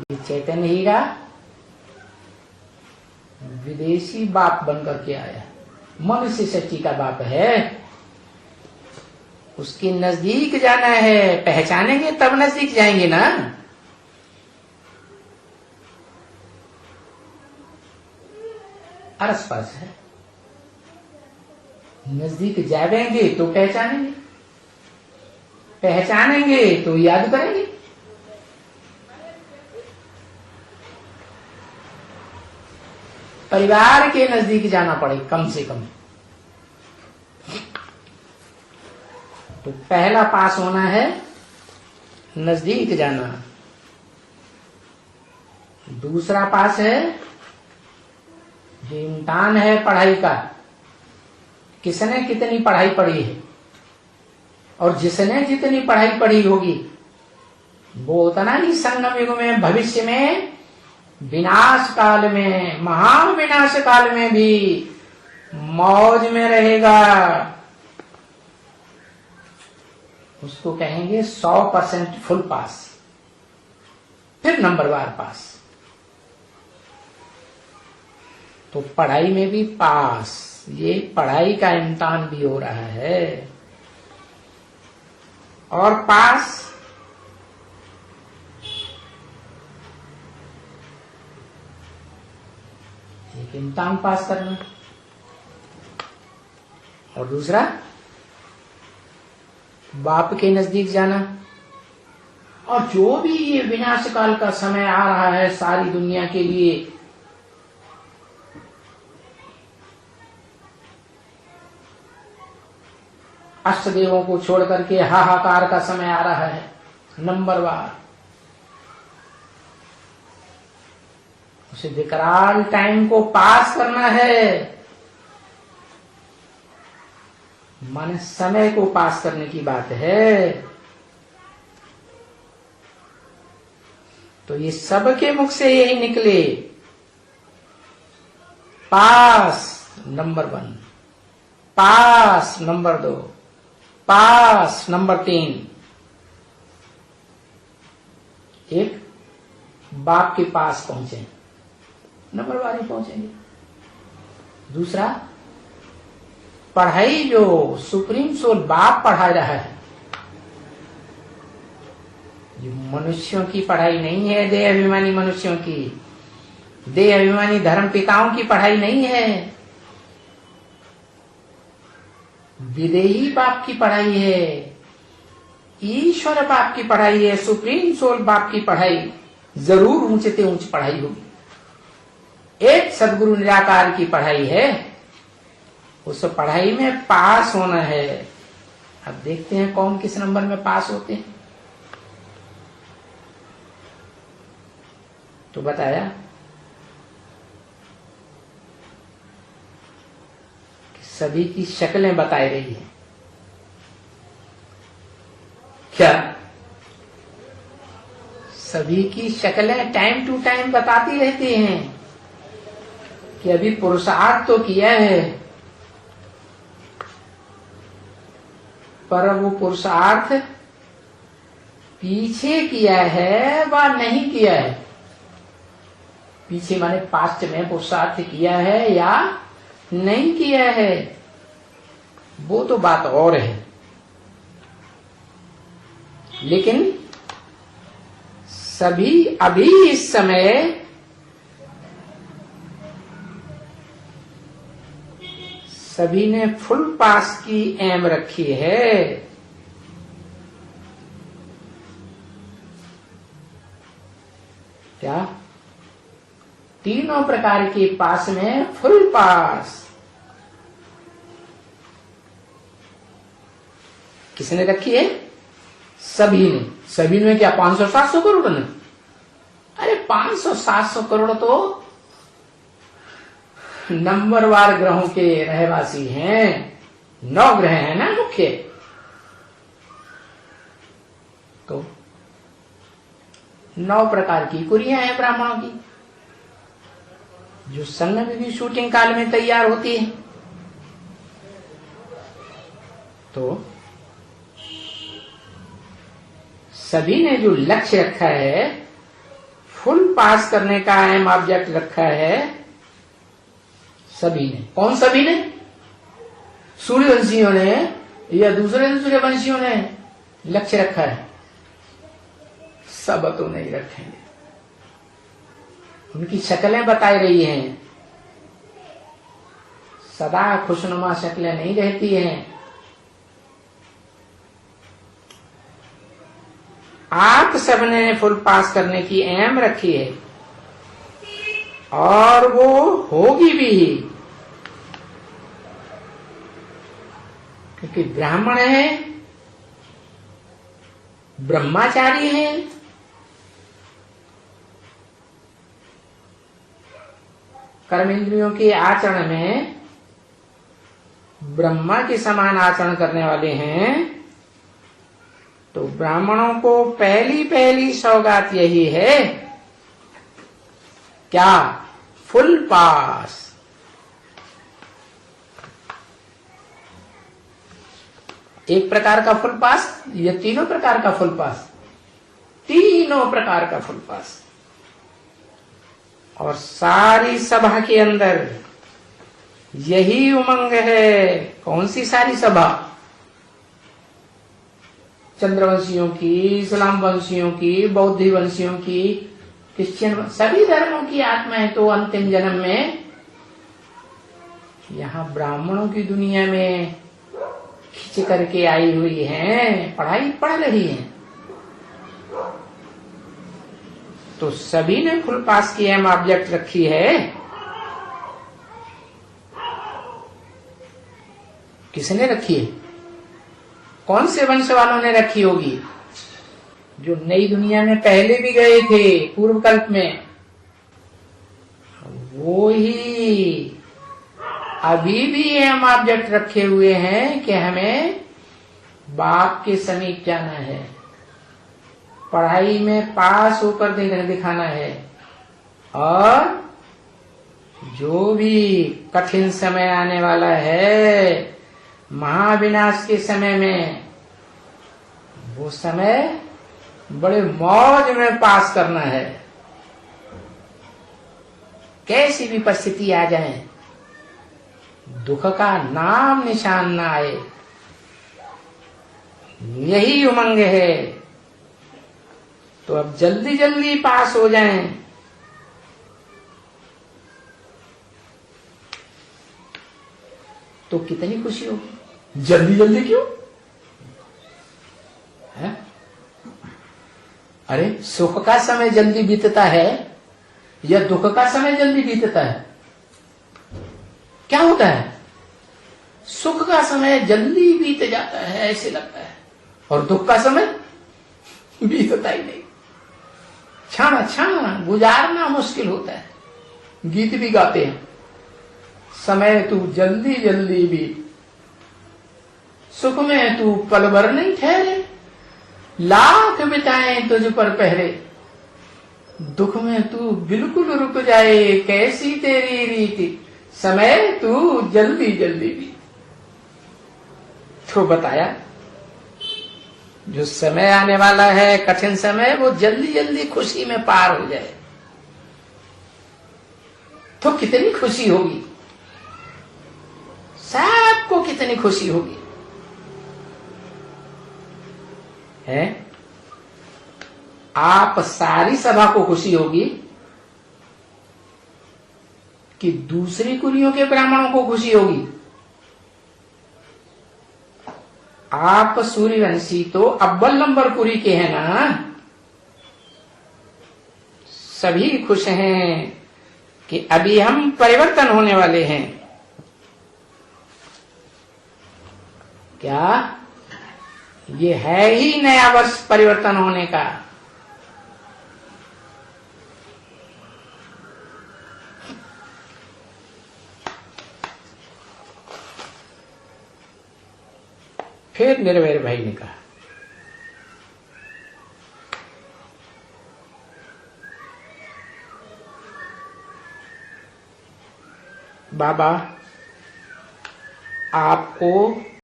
ये चैतन्य हीरा विदेशी बाप बनकर के आया, मनुष्य शक्ति का बाप है, उसके नजदीक जाना है, पहचानेंगे तब नजदीक जाएंगे ना। अरस परस है, नजदीक जाएंगे तो पहचानेंगे, पहचानेंगे तो याद करेंगे। परिवार के नजदीक जाना पड़े कम से कम। तो पहला पास होना है नजदीक जाना। दूसरा पास है जो इम्तिहान है पढ़ाई का, किसने कितनी पढ़ाई पढ़ी है, और जिसने जितनी पढ़ाई पढ़ी होगी वो उतना ही संगम युग में, भविष्य में, विनाश काल में, महान विनाश काल में भी मौज में रहेगा। उसको कहेंगे 100% फुल पास, फिर नंबरवार पास। तो पढ़ाई में भी पास, ये पढ़ाई का इम्तिहान भी हो रहा है। और पास एक इम्तिहान पास करना, और दूसरा बाप के नजदीक जाना। और जो भी ये विनाश काल का समय आ रहा है सारी दुनिया के लिए, अष्टदेवों को छोड़ करके हाहाकार का समय आ रहा है, नंबरवार। उसे विकराल टाइम को पास करना है, माने समय को पास करने की बात है। तो ये सबके मुख से यही निकले, पास नंबर 1, पास नंबर 2, पास नंबर 3। एक बाप के पास पहुंचे, नंबरवार ही पहुंचेंगे। दूसरा पढ़ाई जो सुप्रीम सोल बाप पढ़ा रहा है, ये मनुष्यों की पढ़ाई नहीं है, देह अभिमानी मनुष्यों की, देह अभिमानी धर्म पिताओं की पढ़ाई नहीं है, विदेही बाप की पढ़ाई है, ईश्वर बाप की पढ़ाई है, सुप्रीम सोल बाप की पढ़ाई। जरूर ऊंचे से ऊंच पढ़ाई होगी। एक सदगुरु निराकार की पढ़ाई है, उस पढ़ाई में पास होना है। अब देखते हैं कौन किस नंबर में पास होते हैं। तो बताया कि सभी की शक्लें बताई रही है। क्या सभी की शक्लें टाइम टू टाइम बताती रहती हैं कि अभी पुरुषार्थ तो किया है, पर वो पुरुषार्थ पीछे किया है व नहीं किया है। पीछे माने पास्ट में पुरुषार्थ किया है या नहीं किया है, वो तो बात और है। लेकिन सभी अभी इस समय सभी ने फुल पास की एम रखी है। क्या तीनों प्रकार के पास में फुल पास किसने रखी है? सभी ने। सभी ने क्या 500-700 करोड़ ने? अरे 500-700 करोड़ तो नंबरवार ग्रहों के रहवासी हैं। 9 ग्रह हैं ना मुख्य। तो 9 प्रकार की कुरियां हैं ब्राह्मणों की, जो संगम भी शूटिंग काल में तैयार होती है। तो सभी ने जो लक्ष्य रखा है फुल पास करने का अहम ऑब्जेक्ट रखा है सभी ने। कौन सभी ने? सूर्यवंशियों ने या दूसरे दूसरे वंशियों ने लक्ष्य रखा है? सब तो नहीं रखेंगे। उनकी शक्लें बताई रही हैं, सदा खुशनुमा शक्लें नहीं रहती हैं। आप सबने फुल पास करने की एम रखी है और वो होगी भी, क्योंकि ब्राह्मण है, ब्रह्मचारी है, कर्मेंद्रियों के आचरण में ब्रह्मा के समान आचरण करने वाले हैं। तो ब्राह्मणों को पहली पहली सौगात यही है, क्या? फुल पास। एक प्रकार का फुल पास या तीनों प्रकार का फुल पास? तीनों प्रकार का फुल पास। और सारी सभा के अंदर यही उमंग है। कौन सी सारी सभा? चंद्रवंशियों की, इस्लाम वंशियों की, बौद्ध वंशियों की, क्रिश्चियन, सभी धर्मों की आत्माएं तो अंतिम जन्म में यहां ब्राह्मणों की दुनिया में खींच करके आई हुई हैं, पढ़ाई पढ़ रही हैं। तो सभी ने फुल पास की एम ऑब्जेक्ट रखी है। किसने रखी है? कौन से वंश वालों ने रखी होगी? जो नई दुनिया में पहले भी गए थे पूर्व कल्प में, वो ही अभी भी एम ऑब्जेक्ट रखे हुए हैं कि हमें बाप के समीप जाना है, पढ़ाई में पास होकर दिखाना है, और जो भी कठिन समय आने वाला है महाविनाश के समय में, वो समय बड़े मौज में पास करना है। कैसी भी परिस्थिति आ जाए, दुख का नाम निशान ना आए, यही उमंग है। तो अब जल्दी जल्दी पास हो जाएं। तो कितनी खुशी होगी। जल्दी जल्दी क्यों है? अरे सुख का समय जल्दी बीतता है या दुख का समय जल्दी बीतता है? क्या होता है? सुख का समय जल्दी बीत जाता है ऐसे लगता है, और दुख का समय बीतता ही नहीं। क्षण क्षण गुजारना मुश्किल होता है। गीत भी गाते हैं, समय तू जल्दी जल्दी बीत, सुख में तू पल भर नहीं ठहरे, लाख बिताए तुझ पर पहरे, दुख में तू बिल्कुल रुक जाए, कैसी तेरी रीति, समय तू जल्दी जल्दी बीत। तो बताया जो समय आने वाला है कठिन समय, वो जल्दी जल्दी खुशी में पार हो जाए तो कितनी खुशी होगी, सबको कितनी खुशी होगी है। आप सारी सभा को खुशी होगी कि दूसरी कुलियों के ब्राह्मणों को खुशी होगी? आप सूर्यवंशी तो अव्वल नंबर कुली के हैं ना, सभी खुश हैं कि अभी हम परिवर्तन होने वाले हैं। क्या ये है ही नया वर्ष परिवर्तन होने का? फिर निर्वैर भाई ने कहा, बाबा आपको